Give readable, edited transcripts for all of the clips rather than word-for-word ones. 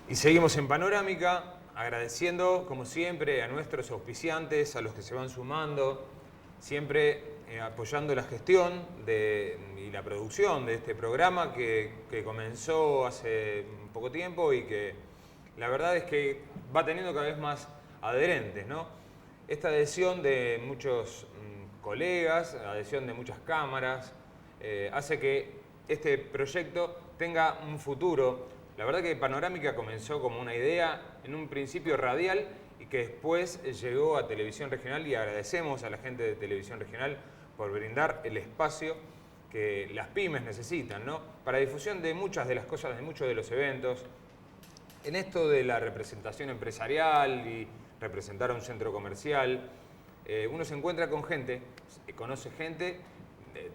Y seguimos en Panorámica, agradeciendo, como siempre, a nuestros auspiciantes, a los que se van sumando, siempre apoyando la gestión y la producción de este programa que comenzó hace poco tiempo y que la verdad es que va teniendo cada vez más adherentes, ¿no? Esta adhesión de muchos colegas, adhesión de muchas cámaras, hace que este proyecto tenga un futuro. La verdad que Panorámica comenzó como una idea en un principio radial y que después llegó a Televisión Regional, y agradecemos a la gente de Televisión Regional por brindar el espacio que las pymes necesitan, ¿no? Para difusión de muchas de las cosas, de muchos de los eventos. En esto de la representación empresarial y representar a un centro comercial, uno se encuentra con gente, conoce gente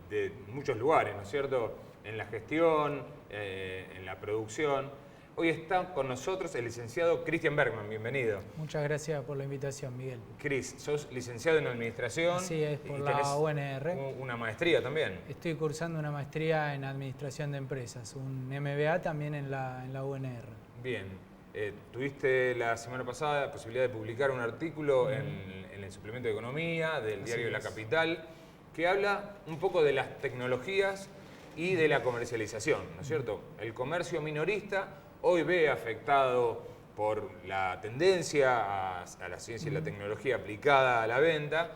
de muchos lugares, ¿no es cierto? En la gestión, en la producción. Hoy está con nosotros el licenciado Cristian Bergman, bienvenido. Muchas gracias por la invitación, Miguel. Cris, sos licenciado en Administración. Así es, por la UNR. Una maestría también. Estoy cursando una maestría en Administración de Empresas, un MBA también en la UNR. Bien. Tuviste la semana pasada la posibilidad de publicar un artículo en el Suplemento de Economía del diario La Capital, que habla un poco de las tecnologías y de la comercialización, ¿no es cierto? El comercio minorista hoy ve afectado por la tendencia a la ciencia y la tecnología aplicada a la venta,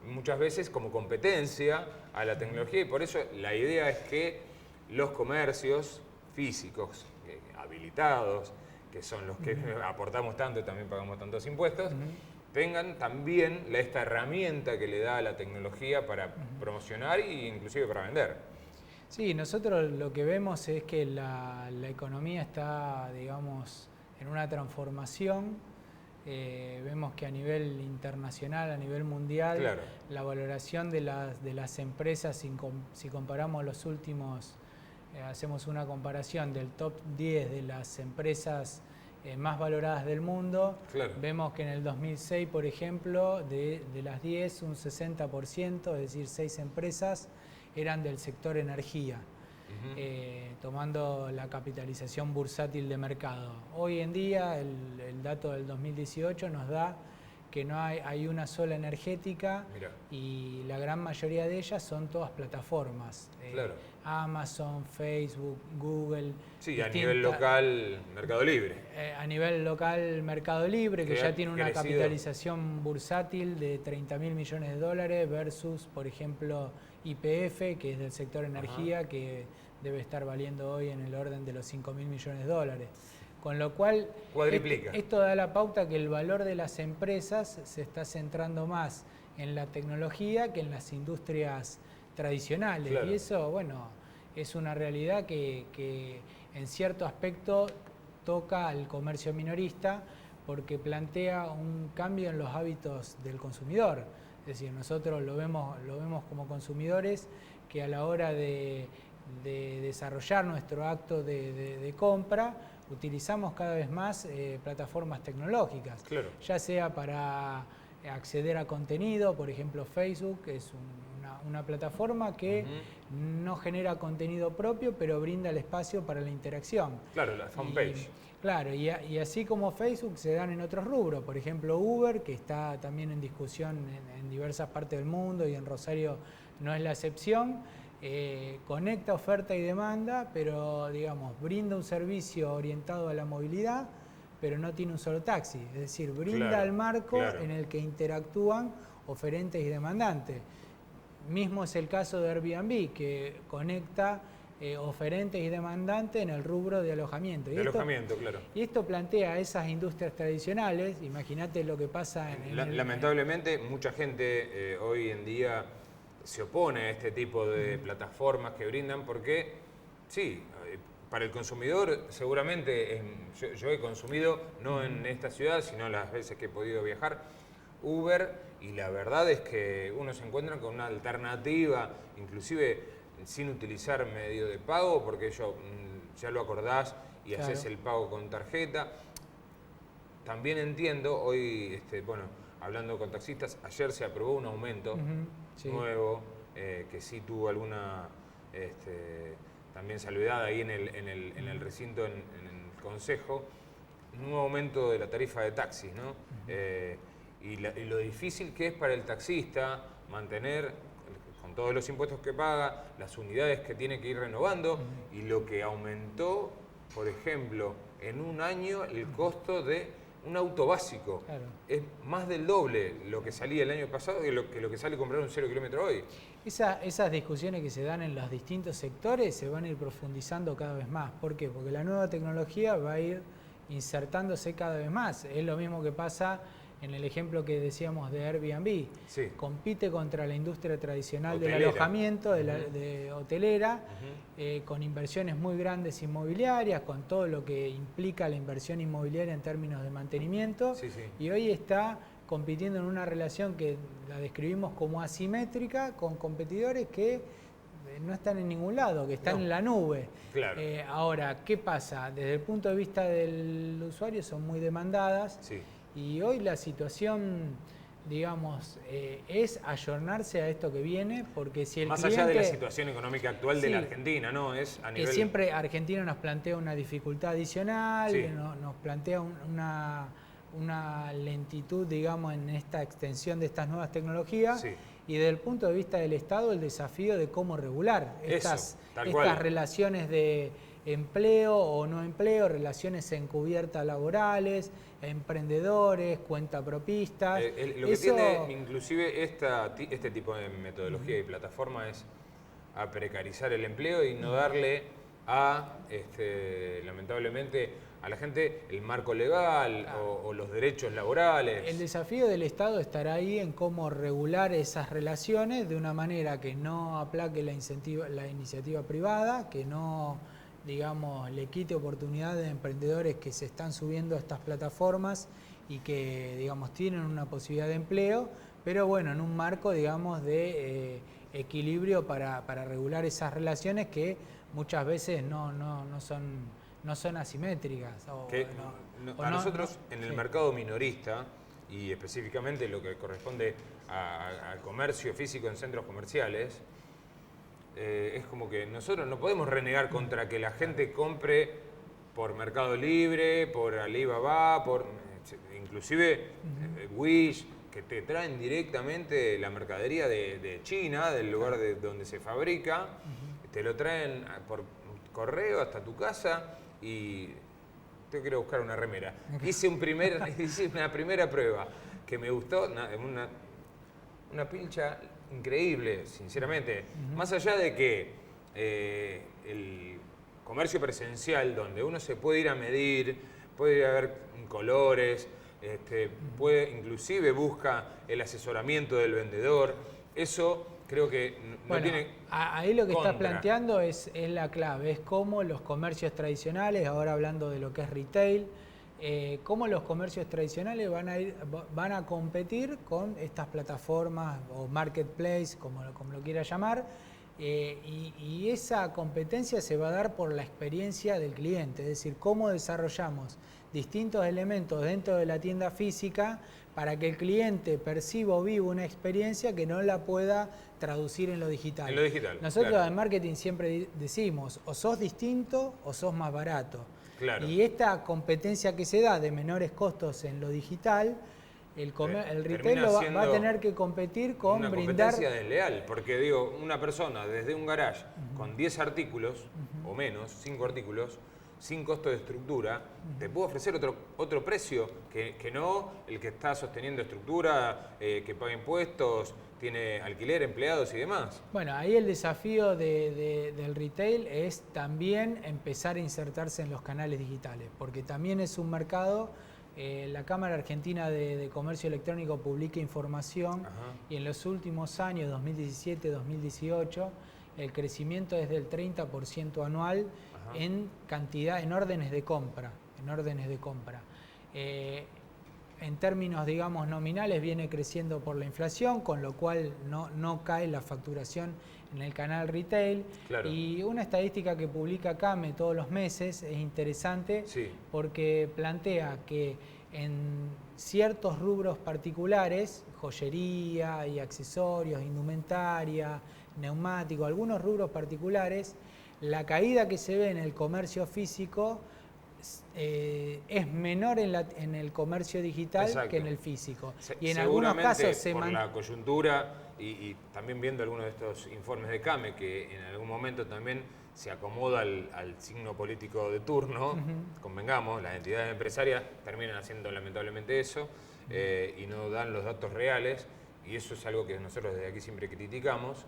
muchas veces como competencia a la tecnología, y por eso la idea es que los comercios físicos habilitados, que son los que aportamos tanto y también pagamos tantos impuestos, tengan también esta herramienta que le da la tecnología para promocionar e inclusive para vender. Sí, nosotros lo que vemos es que la economía está, digamos, en una transformación. Vemos que a nivel internacional, a nivel mundial, claro, la valoración de las empresas, si comparamos los últimos, hacemos una comparación del top 10 de las empresas más valoradas del mundo, claro, vemos que en el 2006, por ejemplo, de las 10, un 60%, es decir, 6 empresas, eran del sector energía, tomando la capitalización bursátil de mercado. Hoy en día, el dato del 2018 nos da que no hay una sola energética. Mirá. Y la gran mayoría de ellas son todas plataformas. Claro. Amazon, Facebook, Google. Sí, a nivel local, Mercado Libre. A nivel local, Mercado Libre, que ya tiene una capitalización bursátil de 30.000 millones de dólares versus, por ejemplo, YPF, que es del sector energía, que debe estar valiendo hoy en el orden de los 5.000 millones de dólares. Con lo cual, esto da la pauta que el valor de las empresas se está centrando más en la tecnología que en las industrias tradicionales. Claro. Y eso, bueno, es una realidad que en cierto aspecto toca al comercio minorista porque plantea un cambio en los hábitos del consumidor. Es decir, nosotros lo vemos como consumidores que a la hora de desarrollar nuestro acto de compra, utilizamos cada vez más plataformas tecnológicas, claro, ya sea para acceder a contenido, por ejemplo Facebook es una plataforma que no genera contenido propio, pero brinda el espacio para la interacción. Claro, la fanpage. Claro, y así como Facebook se dan en otros rubros, por ejemplo Uber, que está también en discusión en diversas partes del mundo y en Rosario no es la excepción. Conecta oferta y demanda, pero digamos, brinda un servicio orientado a la movilidad, pero no tiene un solo taxi. Es decir, brinda el marco en el que interactúan oferentes y demandantes. Mismo es el caso de Airbnb, que conecta oferentes y demandantes en el rubro de alojamiento. Y esto plantea esas industrias tradicionales. Imagínate lo que pasa lamentablemente, mucha gente hoy en día se opone a este tipo de plataformas que brindan porque, sí, para el consumidor seguramente, yo he consumido, no en esta ciudad, sino las veces que he podido viajar, Uber, y la verdad es que uno se encuentra con una alternativa, inclusive sin utilizar medio de pago, porque ya lo acordás y haces el pago con tarjeta. También entiendo, hoy, bueno, hablando con taxistas, ayer se aprobó un aumento nuevo, que sí tuvo alguna también salvedad ahí en el recinto en consejo, un nuevo aumento de la tarifa de taxis, ¿no? Y lo difícil que es para el taxista mantener, con todos los impuestos que paga, las unidades que tiene que ir renovando, y lo que aumentó, por ejemplo, en un año el costo de un auto básico. Claro. Es más del doble lo que salía el año pasado que lo que sale comprar un 0 kilómetro hoy. Esas discusiones que se dan en los distintos sectores se van a ir profundizando cada vez más. ¿Por qué? Porque la nueva tecnología va a ir insertándose cada vez más. Es lo mismo que pasa en el ejemplo que decíamos de Airbnb. Sí. Compite contra la industria tradicional del alojamiento, de hotelera, con inversiones muy grandes inmobiliarias, con todo lo que implica la inversión inmobiliaria en términos de mantenimiento. Sí, sí. Y hoy está compitiendo en una relación que la describimos como asimétrica, con competidores que no están en ningún lado, que están en la nube. Claro. Ahora, ¿qué pasa? Desde el punto de vista del usuario son muy demandadas. Sí. Y hoy la situación, digamos, es ayornarse a esto que viene, porque si el más cliente, allá de la situación económica actual de la Argentina, ¿no? Es a nivel... Que siempre Argentina nos plantea una dificultad adicional, sí. nos plantea una lentitud, digamos, en esta extensión de estas nuevas tecnologías. Sí. Y desde el punto de vista del Estado, el desafío de cómo regular estas relaciones de empleo o no empleo, relaciones encubiertas laborales, emprendedores, cuentapropistas. Lo que tiene inclusive este tipo de metodología y plataforma es a precarizar el empleo y no darle a, lamentablemente, a la gente el marco legal o los derechos laborales. El desafío del Estado estará ahí en cómo regular esas relaciones de una manera que no aplaque la iniciativa privada, que no, digamos, le quite oportunidades a emprendedores que se están subiendo a estas plataformas y que, digamos, tienen una posibilidad de empleo, pero bueno, en un marco, digamos, de equilibrio para regular esas relaciones que muchas veces no son asimétricas. A nosotros, en el mercado minorista, y específicamente lo que corresponde al comercio físico en centros comerciales, es como que nosotros no podemos renegar contra que la gente compre por Mercado Libre, por Alibaba, inclusive Wish, que te traen directamente la mercadería de China, del lugar donde se fabrica, te lo traen por correo hasta tu casa y te quiero buscar una remera. Hice una primera prueba que me gustó, una pilcha increíble, sinceramente. Más allá de que el comercio presencial, donde uno se puede ir a medir, puede ir a ver colores, inclusive busca el asesoramiento del vendedor, eso creo que no tiene ahí lo que contra. estás planteando es la clave, es cómo los comercios tradicionales, ahora hablando de lo que es retail, cómo los comercios tradicionales van a competir con estas plataformas o marketplace, como lo quiera llamar, y esa competencia se va a dar por la experiencia del cliente, es decir, cómo desarrollamos distintos elementos dentro de la tienda física para que el cliente perciba o viva una experiencia que no la pueda traducir en lo digital. En lo digital. Nosotros en marketing siempre decimos, o sos distinto o sos más barato. Claro. Y esta competencia que se da de menores costos en lo digital, el retail va a tener que competir con una competencia desleal, porque digo, una persona desde un garage con 10 artículos o menos, 5 artículos, sin costo de estructura, te puedo ofrecer otro precio que no el que está sosteniendo estructura, que paga impuestos, tiene alquiler, empleados y demás. Bueno, ahí el desafío del retail es también empezar a insertarse en los canales digitales, porque también es un mercado. La Cámara Argentina de Comercio Electrónico publica información y en los últimos años, 2017-2018, el crecimiento es del 30% anual en cantidad, en órdenes de compra. En términos, digamos, nominales viene creciendo por la inflación, con lo cual no cae la facturación en el canal retail. Claro. Y una estadística que publica CAME todos los meses es interesante porque plantea que en ciertos rubros particulares, joyería y accesorios, indumentaria, neumático, algunos rubros particulares, la caída que se ve en el comercio físico es menor en el comercio digital Exacto. que en el físico. Y en algunos casos por la coyuntura y también viendo algunos de estos informes de CAME, que en algún momento también se acomoda al signo político de turno, convengamos, las entidades empresarias terminan haciendo lamentablemente eso y no dan los datos reales, y eso es algo que nosotros desde aquí siempre criticamos.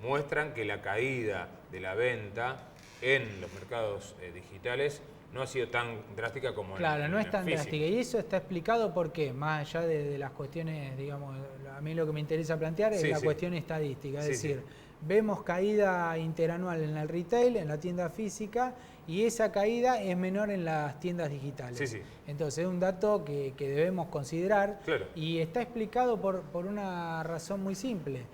Muestran que la caída de la venta en los mercados digitales no ha sido tan drástica como claro, no es tan físico. drástica. Y eso está explicado por qué, más allá de las cuestiones, digamos, a mí lo que me interesa plantear es la cuestión estadística. Es decir, vemos caída interanual en el retail, en la tienda física, y esa caída es menor en las tiendas digitales. Entonces es un dato que debemos considerar. Claro. Y está explicado por una razón muy simple.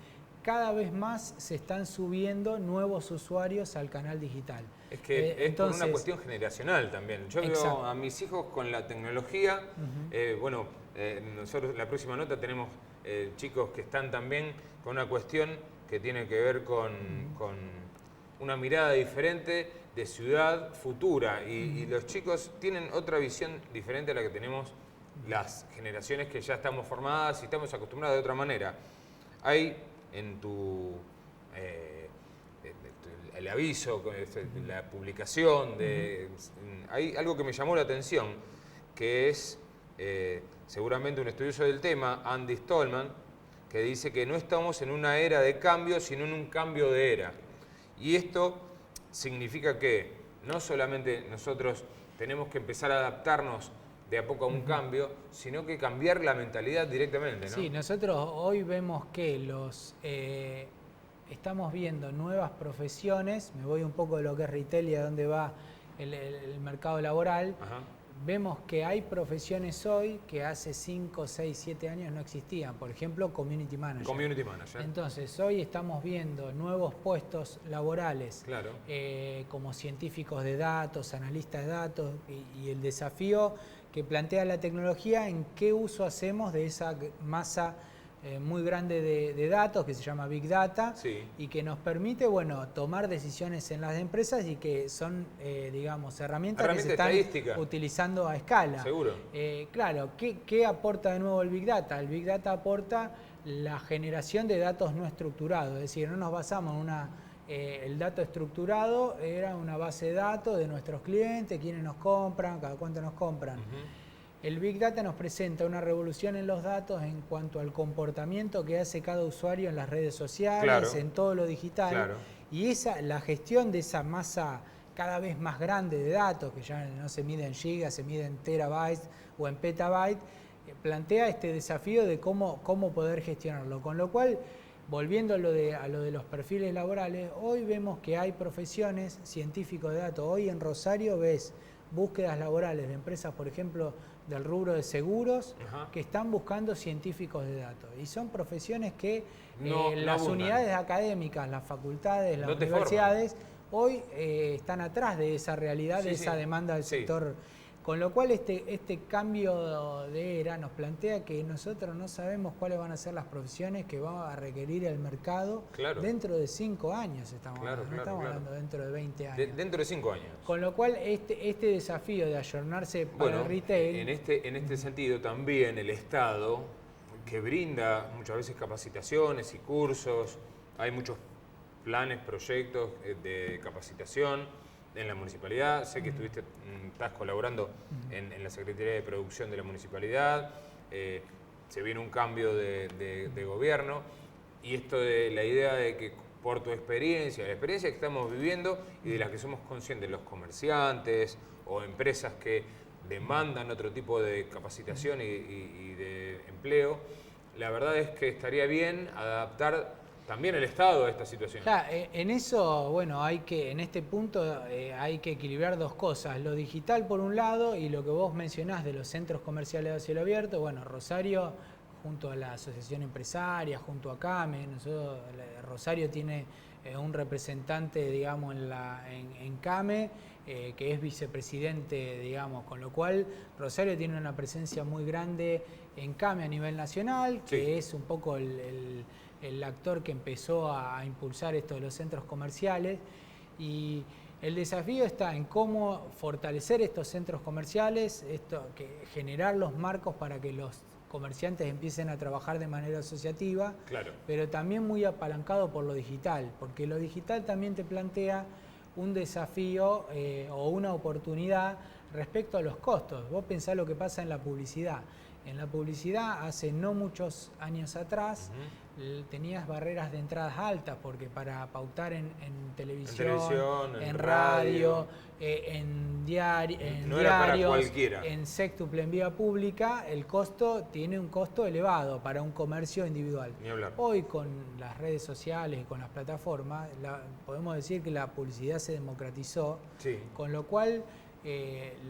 Cada vez más se están subiendo nuevos usuarios al canal digital. Es que es por una cuestión generacional también. Yo veo a mis hijos con la tecnología. Nosotros en la próxima nota tenemos chicos que están también con una cuestión que tiene que ver con una mirada diferente de ciudad futura. Y los chicos tienen otra visión diferente a la que tenemos las generaciones que ya estamos formadas y estamos acostumbrados de otra manera. Hay en el aviso, la publicación, hay algo que me llamó la atención, que es seguramente un estudioso del tema, Andy Stallman, que dice que no estamos en una era de cambio, sino en un cambio de era. Y esto significa que no solamente nosotros tenemos que empezar a adaptarnos de a poco a un cambio, sino que cambiar la mentalidad directamente, ¿no? Sí, nosotros hoy vemos que estamos viendo nuevas profesiones, me voy un poco de lo que es retail y a dónde va el mercado laboral. Vemos que hay profesiones hoy que hace 5, 6, 7 años no existían. Por ejemplo, Community Manager. Community Manager. Entonces, hoy estamos viendo nuevos puestos laborales, claro, como científicos de datos, analistas de datos, y el desafío que plantea la tecnología en qué uso hacemos de esa masa muy grande de datos que se llama Big Data y que nos permite, bueno, tomar decisiones en las empresas y que son, digamos, herramientas que se están utilizando a escala. Seguro. Claro, ¿qué aporta de nuevo el Big Data? El Big Data aporta la generación de datos no estructurados, es decir, no nos basamos en el dato estructurado era una base de datos de nuestros clientes, quiénes nos compran, cada cuánto nos compran. El Big Data nos presenta una revolución en los datos en cuanto al comportamiento que hace cada usuario en las redes sociales, en todo lo digital. Y la gestión de esa masa cada vez más grande de datos, que ya no se mide en gigas, se mide en terabytes o en petabytes, plantea este desafío de cómo poder gestionarlo. Con lo cual, volviendo a lo de los perfiles laborales, hoy vemos que hay profesiones, científicos de datos. Hoy en Rosario ves búsquedas laborales de empresas, por ejemplo, del rubro de seguros, que están buscando científicos de datos. Y son profesiones que las unidades académicas, las facultades, las universidades, hoy están atrás de esa realidad, de esa demanda del sector. Con lo cual este cambio de era nos plantea que nosotros no sabemos cuáles van a ser las profesiones que va a requerir el mercado dentro de 5 años. Estamos hablando dentro de 20 años. Dentro de 5 años. Con lo cual este desafío de ayornarse para el retail... En este sentido también el Estado, que brinda muchas veces capacitaciones y cursos, hay muchos planes, proyectos de capacitación en la municipalidad. Sé que estás colaborando en la Secretaría de Producción de la municipalidad. Se viene un cambio de gobierno y esto de la idea de que por tu experiencia, la experiencia que estamos viviendo y de la que somos conscientes los comerciantes o empresas que demandan otro tipo de capacitación y de empleo, la verdad es que estaría bien adaptar también el Estado a esta situación. En eso, bueno, en este punto hay que equilibrar dos cosas. Lo digital por un lado y lo que vos mencionás de los centros comerciales a cielo abierto. Bueno, Rosario, junto a la Asociación Empresaria, junto a CAME, Rosario tiene un representante, digamos, en CAME, que es vicepresidente, digamos, con lo cual Rosario tiene una presencia muy grande en CAME a nivel nacional, que es un poco el actor que empezó a impulsar esto de los centros comerciales y El desafío está en cómo fortalecer estos centros comerciales, generar los marcos para que los comerciantes empiecen a trabajar de manera asociativa, claro, pero también muy apalancado por lo digital, porque lo digital también te plantea un desafío o una oportunidad respecto a los costos. Vos pensás lo que pasa en la publicidad. En la publicidad, hace no muchos años atrás, tenías barreras de entradas altas, porque para pautar en televisión, en radio, en diarios, en sextuple, en vía pública, el costo tiene un costo elevado para un comercio individual. Ni hablar. Hoy, con las redes sociales y con las plataformas, podemos decir que la publicidad se democratizó, sí, con lo cual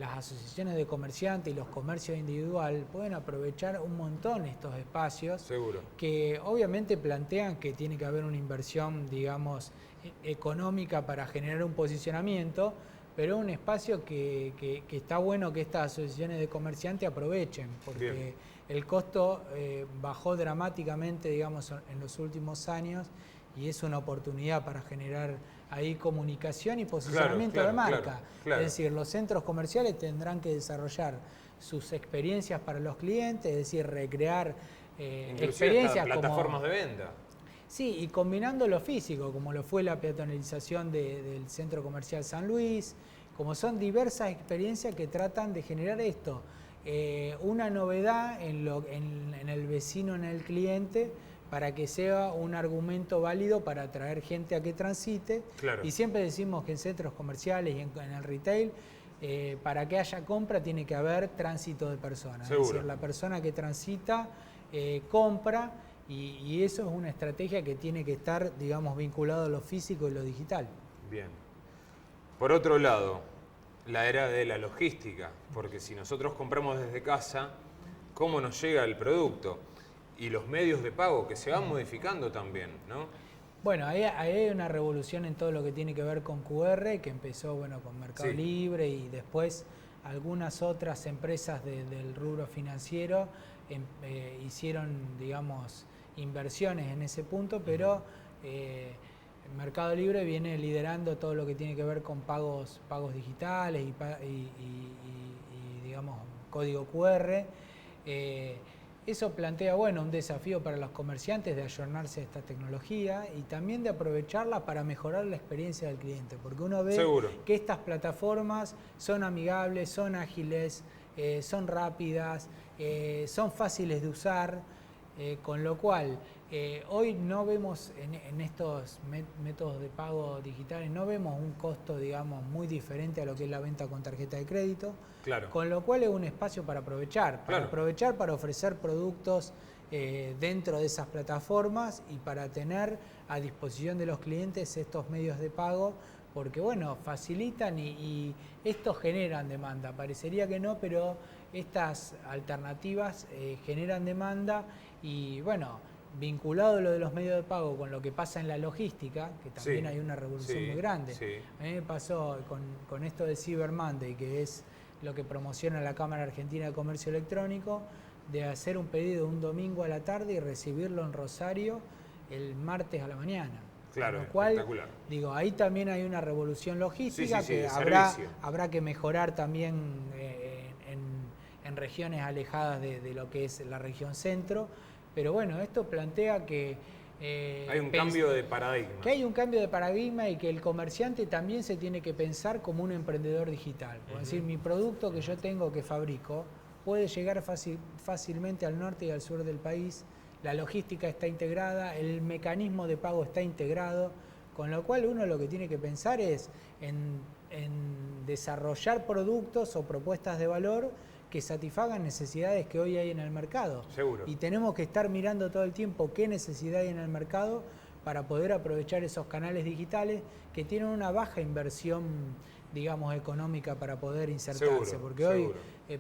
las asociaciones de comerciantes y los comercios individuales pueden aprovechar un montón estos espacios. Seguro. Que obviamente plantean que tiene que haber una inversión, digamos, económica para generar un posicionamiento, pero un espacio que está bueno que estas asociaciones de comerciantes aprovechen, porque bien, el costo bajó dramáticamente, digamos, en los últimos años, y es una oportunidad para generar ahí comunicación y posicionamiento de marca. Claro. Es decir, los centros comerciales tendrán que desarrollar sus experiencias para los clientes, es decir, recrear experiencias como plataformas de venta. Sí, y combinando lo físico, como lo fue la peatonalización del Centro Comercial San Luis, como son diversas experiencias que tratan de generar esto, una novedad en el vecino, en el cliente, para que sea un argumento válido para atraer gente a que transite. Claro. Y siempre decimos que en centros comerciales y en el retail, para que haya compra tiene que haber tránsito de personas. Seguro. Es decir, la persona que transita compra, y eso es una estrategia que tiene que estar, digamos, vinculado a lo físico y lo digital. Bien. Por otro lado, la era de la logística, porque si nosotros compramos desde casa, ¿cómo nos llega el producto? Y los medios de pago que se van modificando también, ¿no? Bueno, ahí hay una revolución en todo lo que tiene que ver con QR, que empezó, bueno, con Mercado Libre, y después algunas otras empresas del rubro financiero hicieron, digamos, inversiones en ese punto, pero Mercado Libre viene liderando todo lo que tiene que ver con pagos digitales y digamos, código QR. Eso plantea, bueno, un desafío para los comerciantes de ayornarse a esta tecnología y también de aprovecharla para mejorar la experiencia del cliente, porque uno ve que estas plataformas son amigables, son ágiles, son rápidas, son fáciles de usar, con lo cual hoy no vemos en estos métodos de pago digitales, no vemos un costo, digamos, muy diferente a lo que es la venta con tarjeta de crédito. Claro. Con lo cual es un espacio para aprovechar, para ofrecer productos dentro de esas plataformas y para tener a disposición de los clientes estos medios de pago, porque bueno, facilitan y estos generan demanda. Parecería que no, pero estas alternativas generan demanda y bueno, vinculado lo de los medios de pago con lo que pasa en la logística, que también hay una revolución muy grande. A mí me pasó con esto de Cyber Monday, que es lo que promociona la Cámara Argentina de Comercio Electrónico, de hacer un pedido un domingo a la tarde y recibirlo en Rosario el martes a la mañana. Claro, con lo cual, espectacular. Digo, ahí también hay una revolución logística que habrá que mejorar también en regiones alejadas de lo que es la región centro. Pero bueno, esto plantea que hay un cambio de paradigma. Que hay un cambio de paradigma y que el comerciante también se tiene que pensar como un emprendedor digital. Es decir, mi producto que yo tengo, que fabrico, puede llegar fácilmente al norte y al sur del país. La logística está integrada, el mecanismo de pago está integrado, con lo cual uno lo que tiene que pensar es en desarrollar productos o propuestas de valor que satisfagan necesidades que hoy hay en el mercado. Seguro. Y tenemos que estar mirando todo el tiempo qué necesidad hay en el mercado para poder aprovechar esos canales digitales que tienen una baja inversión, digamos, económica para poder insertarse. Porque hoy,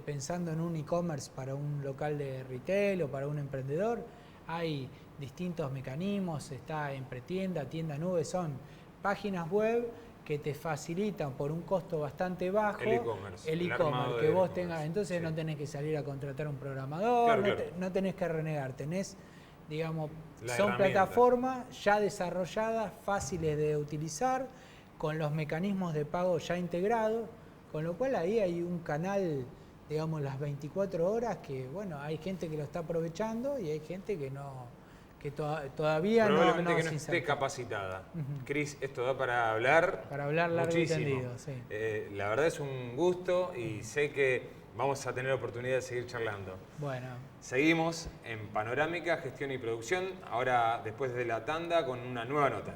pensando en un e-commerce para un local de retail o para un emprendedor, hay distintos mecanismos, está en pretienda, tienda nube, son páginas web que te facilitan por un costo bastante bajo el e-commerce que vos tengas. Entonces no tenés que salir a contratar un programador, no tenés que renegar, tenés, digamos, son plataformas ya desarrolladas, fáciles de utilizar, con los mecanismos de pago ya integrados, con lo cual ahí hay un canal, digamos, las 24 horas que, bueno, hay gente que lo está aprovechando y hay gente que no, que todavía probablemente no que no esté capacitada. Cris, esto da para hablar largo y tendido, sí. La verdad es un gusto y sé que vamos a tener oportunidad de seguir charlando. Bueno. Seguimos en Panorámica, Gestión y Producción, ahora después de la tanda con una nueva nota.